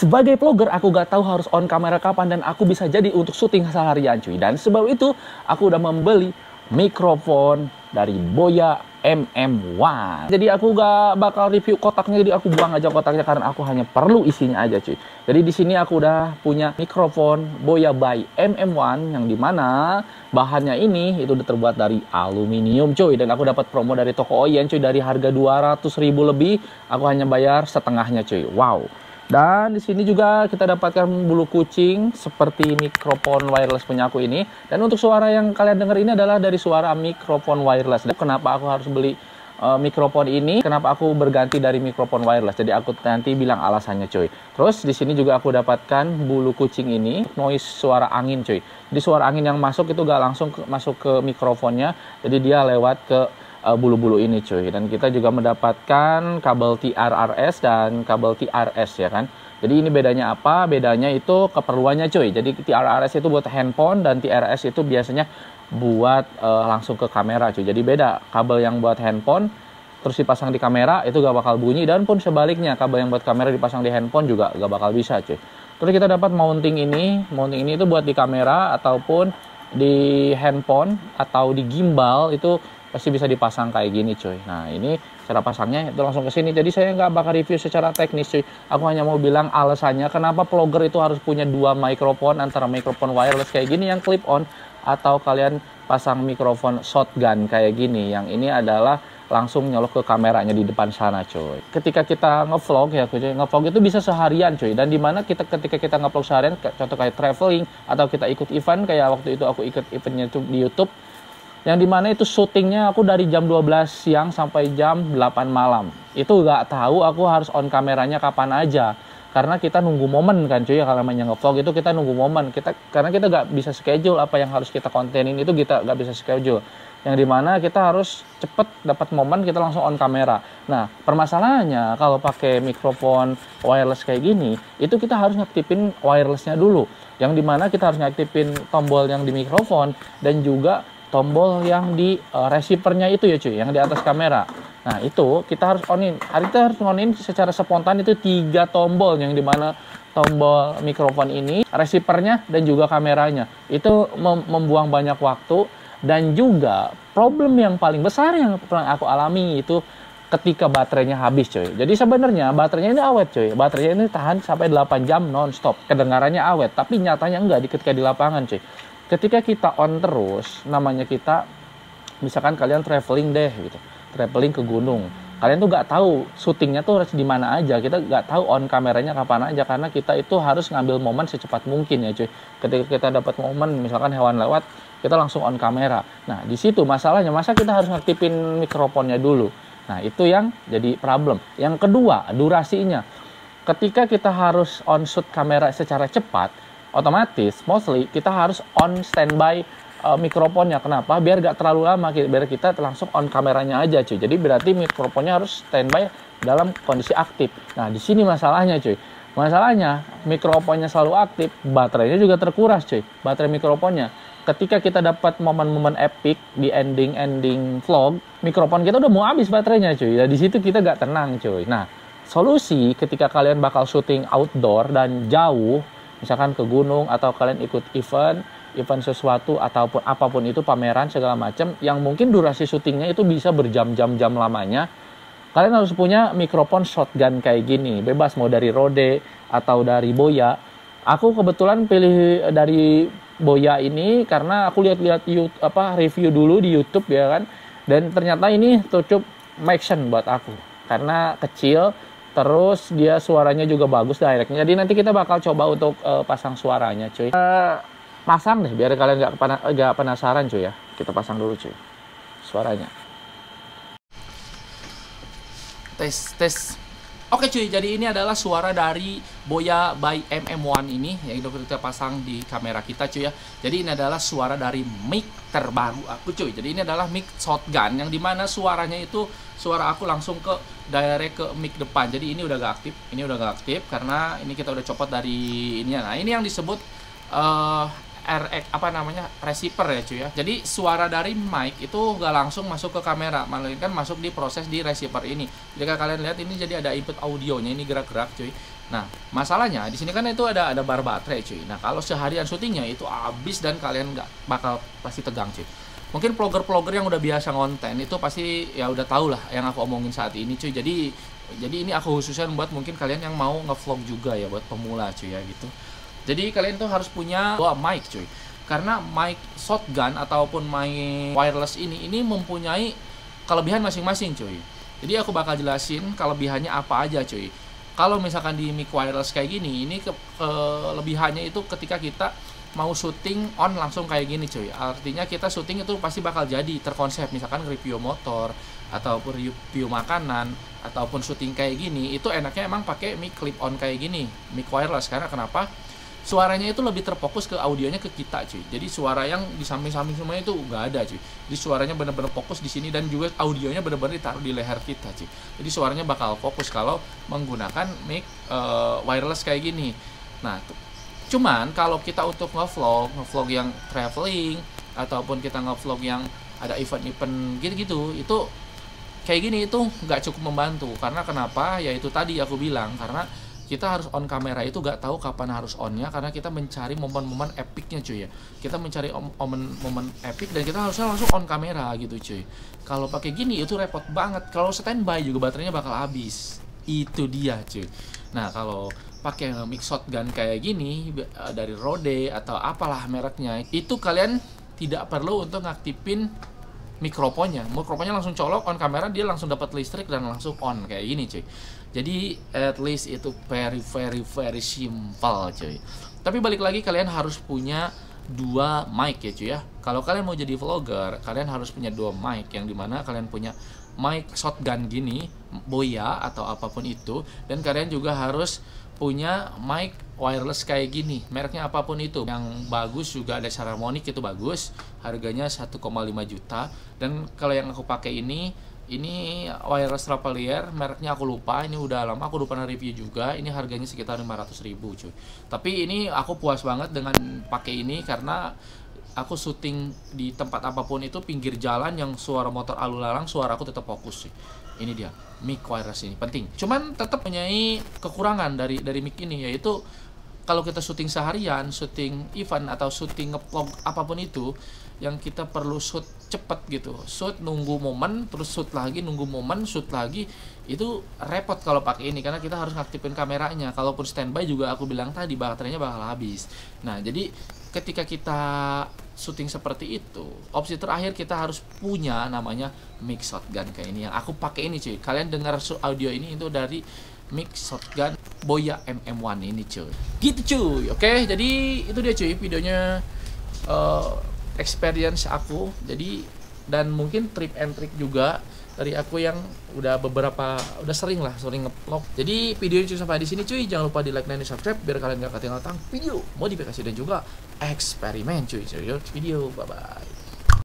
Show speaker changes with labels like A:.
A: Sebagai vlogger, aku gak tahu harus on kamera kapan dan aku bisa jadi untuk syuting seharian cuy. Dan sebab itu, aku udah membeli mikrofon dari Boya MM1. Jadi aku gak bakal review kotaknya, jadi aku buang aja kotaknya karena aku hanya perlu isinya aja cuy. Jadi di sini aku udah punya mikrofon Boya by MM1 yang dimana bahannya ini itu udah terbuat dari aluminium cuy. Dan aku dapat promo dari toko Oyen cuy, dari harga 200.000 lebih, aku hanya bayar setengahnya cuy. Wow. Dan di sini juga kita dapatkan bulu kucing seperti mikrofon wireless punya aku ini. Dan untuk suara yang kalian dengar ini adalah dari suara mikrofon wireless. Dan kenapa aku harus beli mikrofon ini? Kenapa aku berganti dari mikrofon wireless? Jadi aku nanti bilang alasannya cuy. Terus di sini juga aku dapatkan bulu kucing ini, noise suara angin cuy. Jadi suara angin yang masuk itu gak langsung masuk ke mikrofonnya. Jadi dia lewat ke bulu-bulu ini cuy. Dan kita juga mendapatkan kabel TRRS dan kabel TRS ya kan. Jadi ini bedanya apa? Bedanya itu keperluannya cuy. Jadi TRRS itu buat handphone dan TRS itu biasanya buat langsung ke kamera cuy. Jadi beda, kabel yang buat handphone terus dipasang di kamera itu gak bakal bunyi, dan pun sebaliknya kabel yang buat kamera dipasang di handphone juga gak bakal bisa cuy. Terus kita dapat mounting ini. Mounting ini itu buat di kamera ataupun di handphone atau di gimbal, itu pasti bisa dipasang kayak gini cuy. Nah ini cara pasangnya itu langsung ke sini. Jadi saya nggak bakal review secara teknis cuy. Aku hanya mau bilang alasannya kenapa vlogger itu harus punya dua mikrofon, antara mikrofon wireless kayak gini yang clip on atau kalian pasang mikrofon shotgun kayak gini. Yang ini adalah langsung nyolok ke kameranya di depan sana cuy. Ketika kita ngevlog ya cuy, ngevlog itu bisa seharian cuy. Dan dimana ketika kita ngevlog seharian, contoh kayak traveling atau kita ikut event, kayak waktu itu aku ikut eventnya di YouTube, yang dimana itu syutingnya aku dari jam 12 siang sampai jam 8 malam. Itu gak tahu aku harus on kameranya kapan aja. Karena kita nunggu momen kan cuy, kalau namanya nge-vlog itu kita nunggu momen. Karena kita gak bisa schedule apa yang harus kita kontenin, itu kita gak bisa schedule. Yang dimana kita harus cepet dapat momen, kita langsung on kamera. Nah permasalahannya kalau pakai mikrofon wireless kayak gini, itu kita harus ngaktifin wirelessnya dulu. Yang dimana kita harus ngaktifin tombol yang di mikrofon dan juga tombol yang di receivernya itu ya cuy, yang di atas kamera. Nah itu kita harus onin. Kita harus onin secara spontan itu 3 tombol, yang dimana tombol mikrofon ini, receivernya, dan juga kameranya. Itu membuang banyak waktu. Dan juga problem yang paling besar yang pernah aku alami itu ketika baterainya habis cuy. Jadi sebenarnya baterainya ini awet cuy. Baterainya ini tahan sampai 8 jam non-stop. Kedengarannya awet, tapi nyatanya enggak ketika di lapangan cuy. Ketika kita on terus, namanya kita, misalkan kalian traveling deh gitu, traveling ke gunung, kalian tuh gak tahu syutingnya tuh harus di mana aja, kita gak tahu on kameranya kapan aja, karena kita itu harus ngambil momen secepat mungkin ya cuy. Ketika kita dapat momen, misalkan hewan lewat, kita langsung on kamera. Nah di situ masalahnya, masa kita harus ngaktifin mikrofonnya dulu. Nah itu yang jadi problem. Yang kedua, durasinya. Ketika kita harus on shoot kamera secara cepat, otomatis mostly kita harus on standby mikrofonnya. Kenapa? Biar gak terlalu lama, biar kita langsung on kameranya aja cuy. Jadi berarti mikrofonnya harus standby dalam kondisi aktif. Nah di sini masalahnya cuy. Masalahnya mikrofonnya selalu aktif, baterainya juga terkuras cuy. Baterai mikrofonnya. Ketika kita dapat momen-momen epic di ending vlog, mikrofon kita udah mau habis baterainya cuy. Nah di situ kita gak tenang cuy. Nah solusi ketika kalian bakal syuting outdoor dan jauh, misalkan ke gunung atau kalian ikut event sesuatu ataupun apapun itu, pameran segala macam yang mungkin durasi syutingnya itu bisa berjam-jam lamanya, kalian harus punya mikrofon shotgun kayak gini. Bebas mau dari Rode atau dari Boya. Aku kebetulan pilih dari Boya ini karena aku lihat review dulu di YouTube ya kan, dan ternyata ini cukup make sense buat aku karena kecil. Terus dia suaranya juga bagus directnya. Jadi nanti kita bakal coba untuk pasang suaranya cuy. Pasang deh biar kalian gak penasaran cuy ya. Kita pasang dulu cuy suaranya. Tes. Oke cuy, jadi ini adalah suara dari Boya by MM1 ini yang kita pasang di kamera kita cuy ya. Jadi ini adalah suara dari mic terbaru aku cuy. Jadi ini adalah mic shotgun yang dimana suaranya itu suara aku langsung ke direct ke mic depan. Jadi ini udah gak aktif, karena ini kita udah copot dari ini. Nah ini yang disebut RX receiver ya cuy ya. Jadi suara dari mic itu gak langsung masuk ke kamera, melainkan masuk di proses di receiver ini. Jika kalian lihat ini jadi ada input audionya, ini gerak-gerak cuy. Nah, masalahnya di sini kan itu ada bar baterai cuy. Nah, kalau seharian syutingnya itu habis dan kalian nggak bakal pasti tegang cuy. Mungkin vlogger-vlogger yang udah biasa ngonten itu pasti ya udah tau lah yang aku omongin saat ini cuy. Jadi ini aku khususnya buat mungkin kalian yang mau ngevlog juga ya, buat pemula cuy ya gitu. Jadi kalian tuh harus punya dua mic cuy. Karena mic shotgun ataupun mic wireless ini mempunyai kelebihan masing-masing cuy. Jadi aku bakal jelasin kelebihannya apa aja cuy. Kalau misalkan di mic wireless kayak gini, ini kelebihannya itu ketika kita mau syuting on langsung kayak gini cuy. Artinya kita syuting itu pasti bakal jadi terkonsep, misalkan review motor ataupun review makanan ataupun syuting kayak gini, itu enaknya emang pakai mic clip on kayak gini, mic wireless. Karena kenapa? Suaranya itu lebih terfokus ke audionya ke kita cuy. Jadi suara yang di samping-samping semuanya itu nggak ada cuy. Jadi suaranya benar-benar fokus di sini dan juga audionya benar-benar ditaruh di leher kita cuy. Jadi suaranya bakal fokus kalau menggunakan mic wireless kayak gini. Nah, cuman kalau kita untuk ngevlog yang traveling ataupun kita ngevlog yang ada event-event gitu-gitu, itu kayak gini itu nggak cukup membantu. Karena kenapa? Ya itu tadi aku bilang, karena kita harus on kamera itu gak tahu kapan harus onnya, karena kita mencari momen-momen epicnya cuy ya. Kita mencari momen epic dan kita harusnya langsung on kamera gitu cuy. Kalau pakai gini itu repot banget. Kalau standby juga baterainya bakal habis. Itu dia cuy. Nah, kalau pakai mic shotgun kayak gini dari Rode atau apalah mereknya, itu kalian tidak perlu untuk ngaktifin mikrofonnya langsung colok on kamera, dia langsung dapat listrik dan langsung on kayak gini cuy. Jadi at least itu very simple cuy. Tapi balik lagi, kalian harus punya dua mic ya cuy ya. Kalau kalian mau jadi vlogger, kalian harus punya dua mic, yang dimana kalian punya mic shotgun gini, Boya atau apapun itu, dan kalian juga harus punya mic wireless kayak gini, mereknya apapun itu. Yang bagus juga ada Saramonic, itu bagus, harganya 1,5 juta. Dan kalau yang aku pakai ini wireless lavalier, mereknya aku lupa, ini udah lama aku lupa review juga. Ini harganya sekitar 500.000 cuy. Tapi ini aku puas banget dengan pakai ini, karena aku syuting di tempat apapun itu, pinggir jalan yang suara motor alu lalang, suara aku tetap fokus sih. Ini dia, mic wireless ini penting. Cuman tetap punyai kekurangan dari mic ini, yaitu kalau kita syuting seharian, syuting event atau syuting ngevlog apapun itu, yang kita perlu shoot cepet gitu, shoot nunggu momen, terus shoot lagi, nunggu momen, shoot lagi, itu repot kalau pakai ini, karena kita harus ngaktifin kameranya. Kalaupun standby juga aku bilang tadi, baterainya bakal habis. Nah, jadi ketika kita syuting seperti itu, opsi terakhir kita harus punya namanya mic shotgun kayak ini, yang aku pakai ini cuy. Kalian dengar audio ini itu dari mic shotgun Boya MM1 ini cuy. Gitu cuy. Oke, jadi itu dia cuy videonya, experience aku. Jadi, dan mungkin trip and trick juga dari aku yang udah sering nge-vlog. Jadi video ini sampai di sini cuy. Jangan lupa di like dan di subscribe biar kalian gak ketinggalan video modifikasi dan juga eksperimen cuy. Video, bye bye.